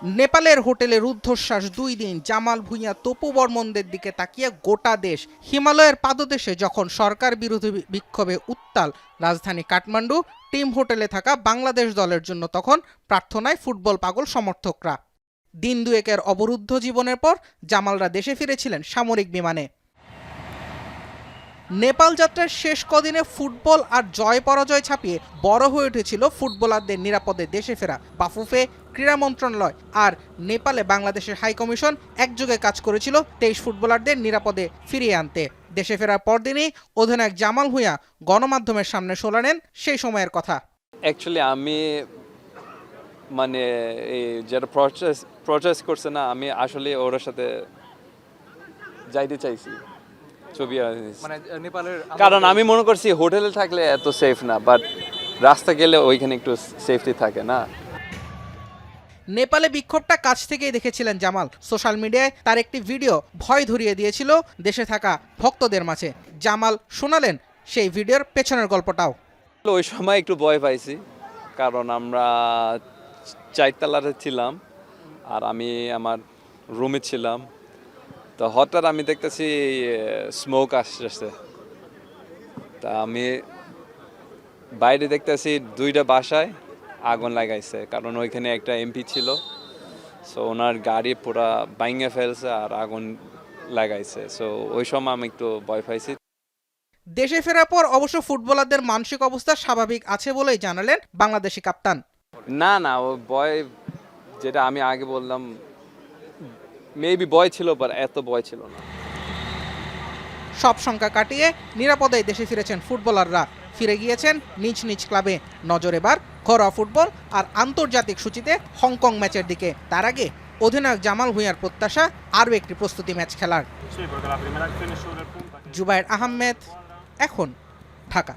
নেপালের হোটেলে রুদ্ধশ্বাস 2 দিন। জামাল ভুঁইয়া তপু বর্মনদের দিকে তাকিয়ে গোটা দেশ। হিমালয়ের পাদদেশে যখন সরকার বিরোধী বিক্ষোভে উত্তাল রাজধানী কাঠমান্ডু, টিম হোটেলে থাকা বাংলাদেশ দলের জন্য তখন প্রার্থনায় ফুটবল পাগল সমর্থকরা। দিন দুয়েকের অবরুদ্ধ জীবনের পর জামালরা দেশে ফিরেছিলেন সামরিক বিমানে। নেপাল যাত্রার শেষ কদিনে ফুটবল আর জয় পরাজয় ছাপিয়ে বড় হয়ে উঠেছিল ফুটবলারদের নিরাপদে দেশে ফেরা। বাফুফে, ক্রীড়া মন্ত্রণালয় আর নেপালে বাংলাদেশের হাইকমিশন একযোগে কাজ করেছিল 23 ফুটবলারদের নিরাপদে ফিরিয়ে আনতে। দেশে ফেরার পরদিনই অধিনায়ক জামাল ভুঁইয়া গণমাধ্যমের সামনে শোনালেন সেই সময়ের কথা। অ্যাকচুয়ালি আমি মানে এই যেটা প্রসেস করছে না, আমি আসলে ওর সাথে যাইতে চাইছি ছবি মানে নেপালের, কারণ আমি মনে করছি হোটেলে থাকলে এত সেফ না, বাট রাস্তা গেলে ওইখানে একটু সেফটি থাকে না। নেপালে বিক্ষোভটা কাছ থেকেই দেখেছিলেন জামাল। সোশ্যাল মিডিয়ায় তার একটি ভিডিও ভয় ধরিয়ে দিয়েছিল দেশে থাকা ভক্তদের মাঝে। জামাল শোনালেন সেই ভিডিওর পেছনের গল্পটাও। ওই সময় একটু ভয় পাইছি, কারণ আমরা 4 তলাতে ছিলাম আর আমি আমার রুমে ছিলাম। তো হঠাৎ আমি দেখতেছি স্মোক আসতেছে, তা আমি বাইরে দেখতেছি 2টা বাসায় আগুন লাগাইছে, কারণ ওইখানে একটা এমপি ছিল। সো ওনার গাড়ি পুরা ভাঙে ফেলছে আর আগুন লাগাইছে। সো ওই সময় আমি একটু ভয় পাইছি। দেশে ফেরার পর অবশ্য ফুটবলারদের মানসিক অবস্থা স্বাভাবিক আছে বলেই জানালেন বাংলাদেশি কাপ্তান। না না, ও ভয়, যেটা আমি আগে বললাম, মেবি ভয় ছিল, বাট এত ভয় ছিল না। সব শঙ্কা কাটিয়ে নিরাপদে দেশে ফিরেছেন ফুটবলাররা। ফিরে গিয়েছেন নিজ নিজ ক্লাবে। নজর এবার ঘরোয়া ফুটবল আর আন্তর্জাতিক সূচিতে হংকং ম্যাচের দিকে। তার আগে অধিনায়ক জামাল ভুঁইয়ার প্রত্যাশা আরও একটি প্রস্তুতি ম্যাচ খেলার। জুবায়ের আহমেদ, এখন, ঢাকা।